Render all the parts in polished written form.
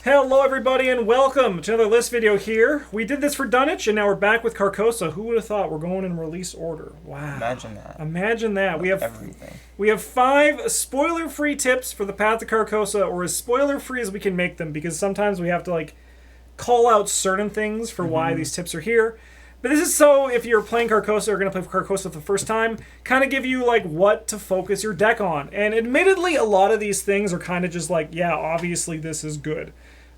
Hello everybody and welcome to another list video here. We did this for Dunwich and now we're back with Carcosa. Who would have thought we're going in release order? Wow. Imagine that. Imagine that. We have everything. We have 5 spoiler-free tips for the path to Carcosa, or as spoiler-free as we can make them, because sometimes we have to call out certain things for why these tips are here. But this is so if you're playing Carcosa or going to play Carcosa for the first time, kind of give you what to focus your deck on. And admittedly, a lot of these things are kind of just yeah, obviously this is good.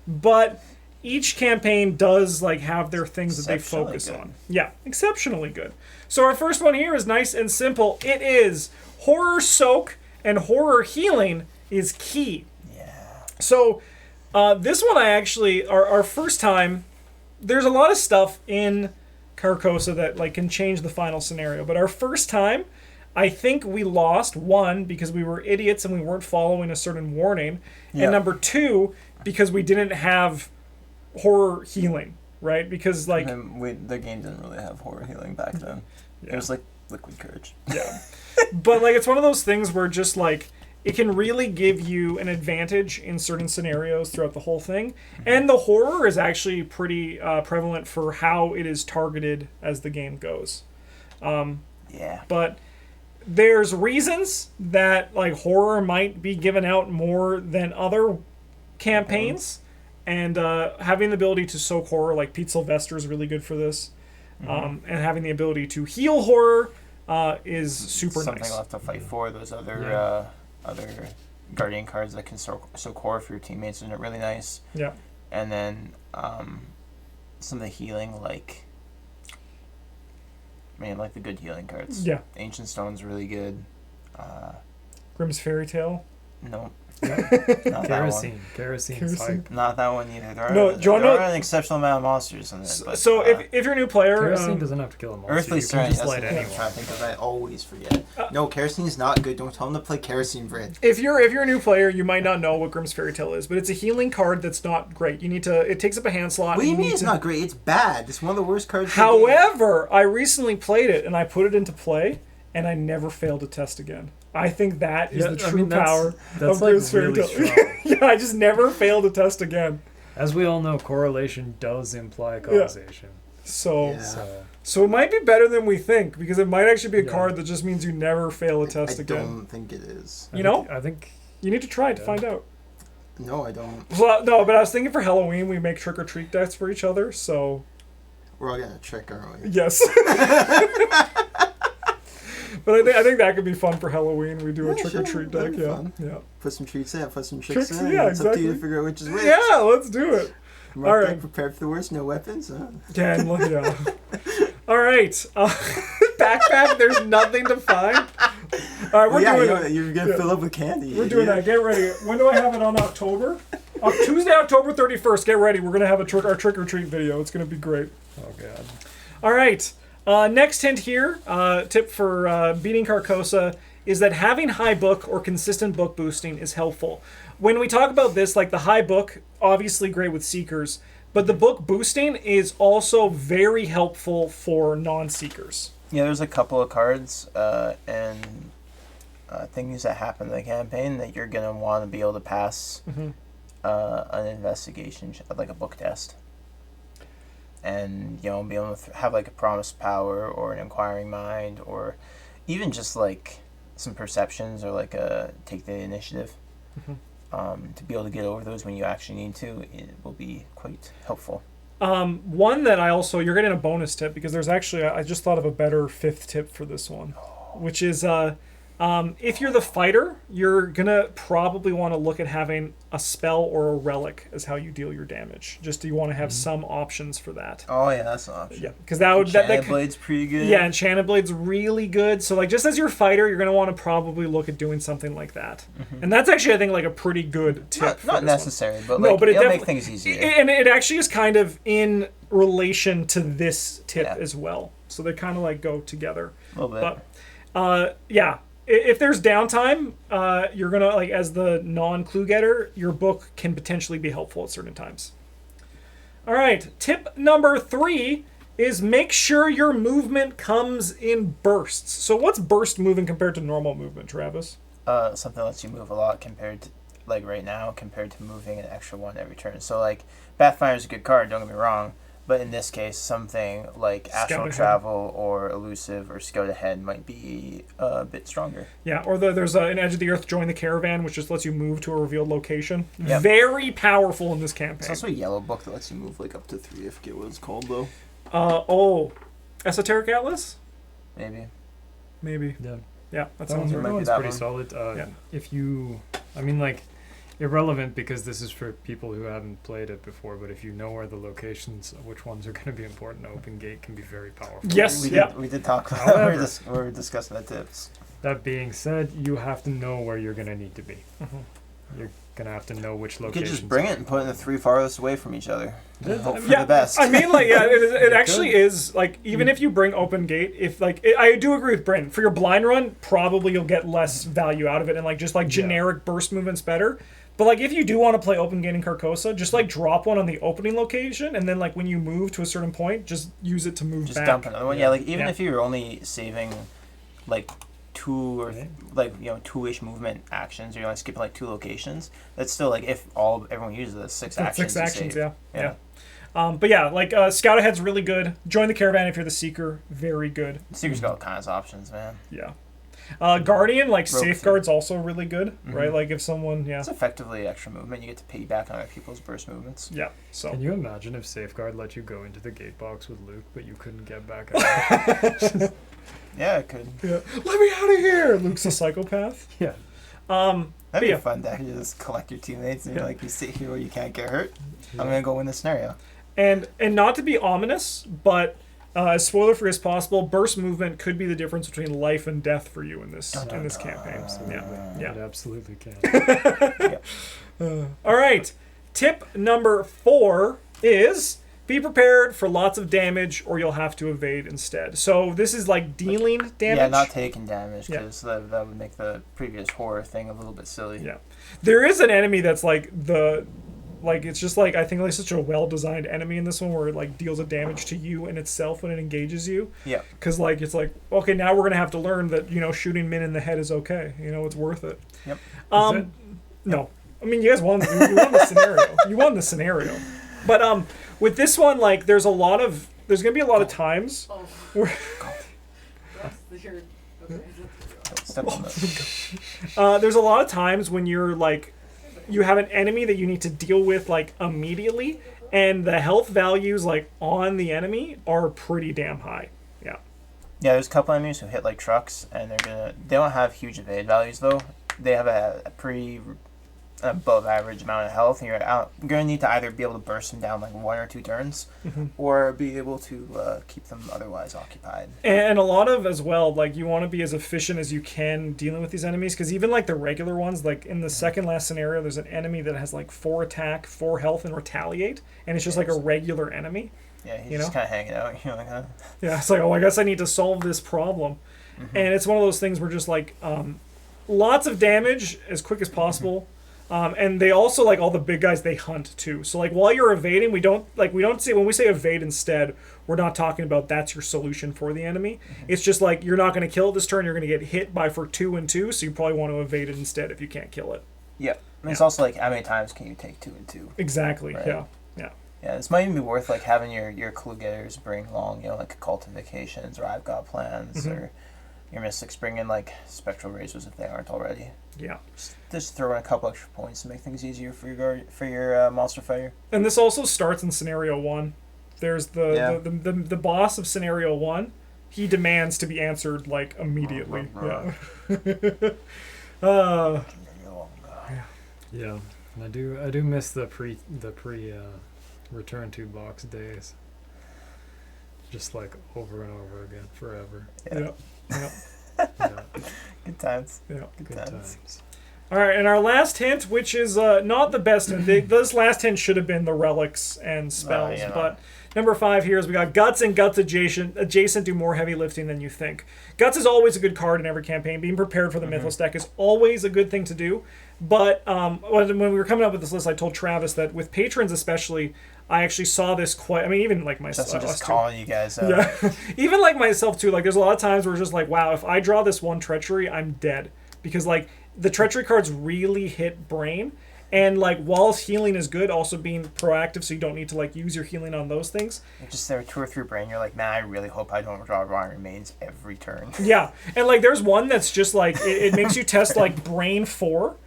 But each campaign does have their things that they focus on. Yeah, exceptionally good. So our first one here is nice and simple. It is Horror Soak and Horror Healing is key. Yeah. So this one our first time, there's a lot of stuff in Carcosa that can change the final scenario. But our first time, I think we lost, 1, because we were idiots and we weren't following a certain warning. Yep. And number 2, because we didn't have horror healing, right? Because the game didn't really have horror healing back then. Yeah. It was liquid courage. Yeah. But it's one of those things where just it can really give you an advantage in certain scenarios throughout the whole thing. And the horror is actually pretty prevalent for how it is targeted as the game goes. Yeah. But there's reasons that horror might be given out more than other campaigns. And having the ability to soak horror, like Pete Sylvester, is really good for this. And having the ability to heal horror is super Something nice. you'll have to fight for. Those other Guardian cards that can soak horror for your teammates are really nice. Yeah. And then some of the healing, the good healing cards. Yeah. Ancient Stone's really good. Grimm's Fairy Tale. No. Not Kerosine's hype. Not that one either. There are an exceptional amount of monsters in it. So if you're a new player, Kerosene doesn't have to kill a monster. Earthly Strength. That's what anyone. I'm trying to think of. I always forget. No, Kerosine's not good. Don't tell him to play Kerosene Bridge. If you're a new player, you might not know what Grimm's Fairy Tale is, but it's a healing card that's not great. You need to. It takes up a hand slot. What do you mean it's not great? It's bad. It's one of the worst cards. However, I recently played it and I put it into play, and I never failed a test again. I think that is the true power of Grimm's Fairy Tale. Yeah, I just never failed a test again. As we all know, correlation does imply causation. Yeah. So it might be better than we think, because it might actually be a card that just means you never fail a test again. I don't think it is. I think you need to try it to find out. No, I don't. Well, no, but I was thinking for Halloween we make trick or treat decks for each other, so we're all gonna trick, aren't we? Yes. But I think that could be fun for Halloween. We do a trick-or-treat deck, yeah. Put some treats in, put some tricks in. Yeah, it's exactly. up to you to figure out which is which. Yeah, let's do it. All right. Prepared for the worst, no weapons. Yeah. All right. Backpack, there's nothing to find. All right, we're doing it. You're going to fill up with candy. We're doing that. Get ready. When do I have it on October? Tuesday, October 31st. Get ready. We're going to have our trick-or-treat video. It's going to be great. Oh, God. All right. Next hint here, tip for beating Carcosa, is that having high book or consistent book boosting is helpful. When we talk about this, the high book, obviously great with Seekers, but the book boosting is also very helpful for non-Seekers. Yeah, there's a couple of cards and things that happen in the campaign that you're going to want to be able to pass an investigation, like a book test. And, be able to have a Promise Power or an Inquiring Mind, or even just some perceptions, or a Take the Initiative. To be able to get over those when you actually need to, it will be quite helpful. One that you're getting a bonus tip, because there's actually, I just thought of a better 5th tip for this one, which is if you're the fighter, you're going to probably want to look at having a spell or a relic as how you deal your damage. Just you want to have some options for that. Oh, yeah, that's an option. Yeah, because that would... Enchanted Blade's pretty good. Yeah, Enchanted Blade's really good. So, just as your fighter, you're going to want to probably look at doing something like that. And that's actually, I think, a pretty good tip. Not necessary, but, no, but it'll make things easier. And it actually is kind of in relation to this tip as well. So they kind of, go together. A little bit. But, yeah. If there's downtime, you're going to, as the non-clue getter, your book can potentially be helpful at certain times. All right, tip number 3 is make sure your movement comes in bursts. So what's burst moving compared to normal movement, Travis? Something lets you move a lot compared to, like right now compared to moving an extra one every turn. So like Pathfinder's a good card, don't get me wrong, but in this case something like Astral Travel or Elusive or Scout Ahead might be a bit stronger. Yeah, or there's an Edge of the Earth Join the Caravan, which just lets you move to a revealed location. Yep. Very powerful in this campaign. It's also a yellow book that lets you move like up to 3. I forget what it's called though. Esoteric Atlas? Maybe. Yeah, that that sounds right. one's that pretty one. solid. Yeah. If you, I mean, like, irrelevant because this is for people who haven't played it before, but if you know where the locations, which ones are going to be important, Open Gate can be very powerful. Yes, We did talk about However, we were discussing the tips. That being said, you have to know where you're going to need to be. Mm-hmm. You're going to have to know which You locations. could just bring it and put it in the 3 farthest away from each other. Yeah. Hope for the best. I mean, like, yeah, it actually is, like, even if you bring Open Gate, if, like, I do agree with Brent. For your blind run, probably you'll get less value out of it, and, like, just, like, generic burst movement's better. But, like, if you do want to play Open Gate in Carcosa, just, like, drop one on the opening location, and then, like, when you move to a certain point, just use it to move Just back. dump another one. Yeah, like, even Yeah. if you're only saving, like, 2 or, like, you know, 2-ish movement actions, or you're only skipping, like, 2 locations, that's still, like, if everyone uses the 6 That's actions. 6 actions, yeah. yeah. But yeah, like Scout Ahead's really good. Join the Caravan if you're the Seeker, very good. Seeker's got all kinds of options, man. Yeah. Guardian, like Rope Safeguard's also really good, right? Mhm. Like if someone, It's effectively extra movement. You get to piggyback on other people's burst movements. Yeah. So. Can you imagine if Safeguard let you go into the gate box with Luke, but you couldn't get back out? Yeah, it could. Yeah. Let me out of here. Luke's a psychopath. Yeah. That'd be yeah. a fun deck. You just collect your teammates and Yeah. you're like, you sit here where you can't get hurt. Yeah. I'm gonna go win the scenario. And not to be ominous, but as spoiler free as possible, burst movement could be the difference between life and death for you in this campaign. Yeah. It absolutely can. All right. Tip number 4 is be prepared for lots of damage, or you'll have to evade instead. So this is like dealing damage. Yeah, not taking damage, Yeah. because that would make the previous horror thing a little bit silly. Yeah. There is an enemy that's like it's just like, I think like such a well-designed enemy in this one where it like deals a damage to you and itself when it engages you. Yeah. Because like it's like, okay, now we're gonna have to learn that, you know, shooting Min in the head is okay. You know, it's worth it. Yep. No, I mean, you guys won. You won the scenario. You won the scenario. But with this one, like, there's gonna be a lot of times. Oh. Where, That's your, okay. Step on that. there's a lot of times when you're like, you have an enemy that you need to deal with like immediately, and the health values like on the enemy are pretty damn high. Yeah. Yeah, there's a couple enemies who hit like trucks, and they don't have huge evade values though. They have a pretty above average amount of health, and you're going to need to either be able to burst them down like 1 or 2 turns, or be able to keep them otherwise occupied. And a lot of, as well, like, you want to be as efficient as you can dealing with these enemies, because even like the regular ones, like in the second last scenario, there's an enemy that has like 4 attack, 4 health, and retaliate, and it's just like a regular enemy. Yeah, he's You just know? kind of hanging out. You're like, huh? Yeah, it's like, oh, I guess I need to solve this problem. And it's one of those things where just like lots of damage as quick as possible. And they also, like, all the big guys, they hunt too. So like while you're evading, we don't say, when we say evade instead, we're not talking about that's your solution for the enemy. It's just like, you're not going to kill it this turn, you're going to get hit by for 2 and 2, so you probably want to evade it instead if you can't kill it. Yeah. And it's also like, how many times can you take 2 and 2? Exactly. Right. Yeah. Yeah, this might even be worth like having your clue getters bring along, you know, like cultivations or I've got plans, or your mystics bring in like spectral razors if they aren't already. Yeah. Just throw in a couple extra points to make things easier for your monster fighter. And this also starts in scenario 1. There's the boss of scenario 1. He demands to be answered like immediately. Yeah. Yeah, and I do miss the pre return to box days. Just like over and over again, forever. Yeah. Yeah, Good times. Yeah. good times. All right, and our last hint, which is not the best hint. This last hint should have been the relics and spells, yeah. but number 5 here is we got Guts, and Guts adjacent do more heavy lifting than you think. Guts is always a good card in every campaign. Being prepared for the Mythos deck is always a good thing to do. But when we were coming up with this list, I told Travis that with patrons especially, I actually saw this quite. I mean, even like myself. Just calling you guys out. Yeah, even like myself too. Like, there's a lot of times where it's just like, wow, if I draw this one treachery, I'm dead. Because like the treachery cards really hit brain. And like whilst healing is good, also being proactive so you don't need to like use your healing on those things. Just there 2 or 3 brain, you're like, man, I really hope I don't draw Rotting Remains every turn. Yeah, and like there's one that's just like it makes you test like brain 4,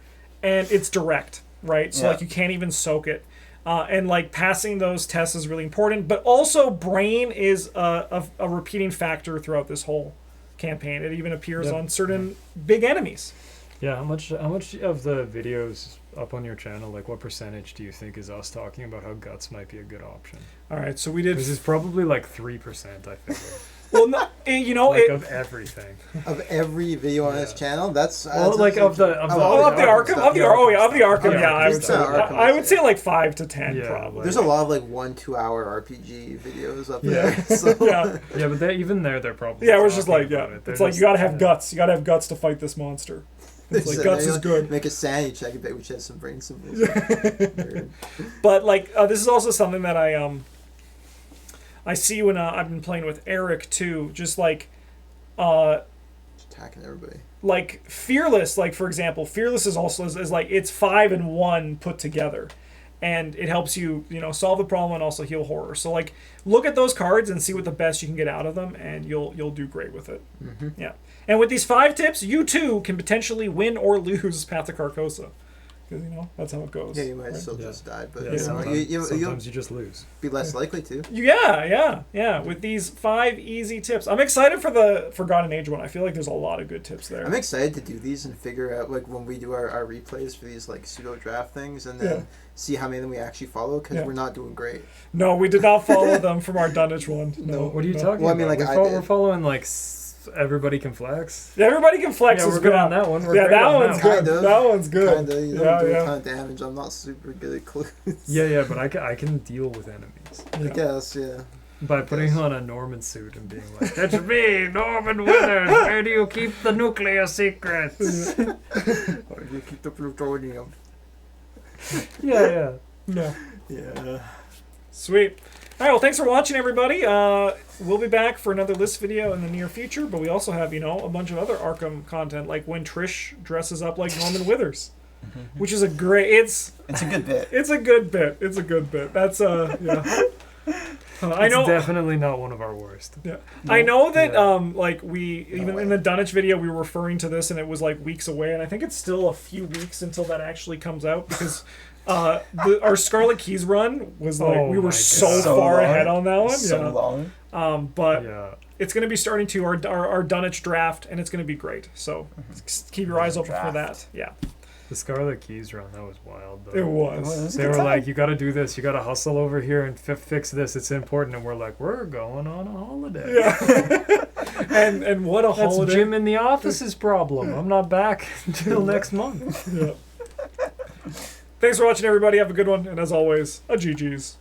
and it's direct, right? So like you can't even soak it, and like passing those tests is really important. But also brain is a repeating factor throughout this whole campaign. It even appears on certain big enemies. Yeah, how much of the videos up on your channel, like what percentage do you think is us talking about how guts might be a good option? All right, so we did. This is probably like 3%, I figure. Well, no, you know, like of everything. Of every video on his channel, that's well, like of the ARKHAM, ARKHAM. I would say like 5 to 10 probably. There's a lot of like 1-2 hour RPG videos up there. So. Yeah, but even they're probably. Yeah, it was just like it's like you gotta have guts. You gotta have guts to fight this monster. It's like guts is good. Make a sanity check. I bet we should have some brain symbols. But like this is also something that I see when I've been playing with Eric too. Just like attacking everybody. Like Fearless, like for example, Fearless is also is like it's 5 and 1 put together, and it helps you solve the problem and also heal horror. So like look at those cards and see what the best you can get out of them, and you'll do great with it. Mm-hmm. Yeah. And with these 5 tips, you too can potentially win or lose Path to Carcosa. Because, that's how it goes. Yeah, you might right? still just die, but sometimes you'll you just lose. be less likely to. Yeah. With these 5 easy tips. I'm excited for the Forgotten Age one. I feel like there's a lot of good tips there. I'm excited to do these and figure out, like, when we do our replays for these, like, pseudo-draft things, and then see how many of them we actually follow, because we're not doing great. No, we did not follow them from our Dunnage one. No. What are you talking well, about? I mean, like, we're following, like... Everybody can flex. Yeah, everybody can flex. Yeah, we're good on that one. That one's good. Kind of. That one's good. Kind of. You don't do a ton of damage. I'm not super good at clues. Yeah, but I can deal with enemies. I guess, yeah. By putting on a Norman suit and being like, "That's me, Norman Winters. Where do you keep the nuclear secrets?" Or you keep the plutonium. Yeah. Yeah. Sweet. All right, well, thanks for watching, everybody. We'll be back for another list video in the near future, but we also have, a bunch of other Arkham content, like when Trish dresses up like Norman Withers, which is a great... It's a good bit. It's a good bit. That's, yeah. I know. It's definitely not one of our worst. Yeah. No. I know that, in the Dunnage video, we were referring to this, and it was, like, weeks away, and I think it's still a few weeks until that actually comes out, because... our Scarlet Keys run was like we were so far ahead on that one. So long. But it's going to be starting to our Dunnage draft, and it's going to be great. So keep your eyes open for that. Yeah. The Scarlet Keys run, that was wild though. It was. They were like, you got to do this. You got to hustle over here and fix this. It's important. And we're like, we're going on a holiday. Yeah. and what a holiday. That's Jim in the office's problem. I'm not back until next month. Yeah. Thanks for watching, everybody. Have a good one. And as always, a GG's.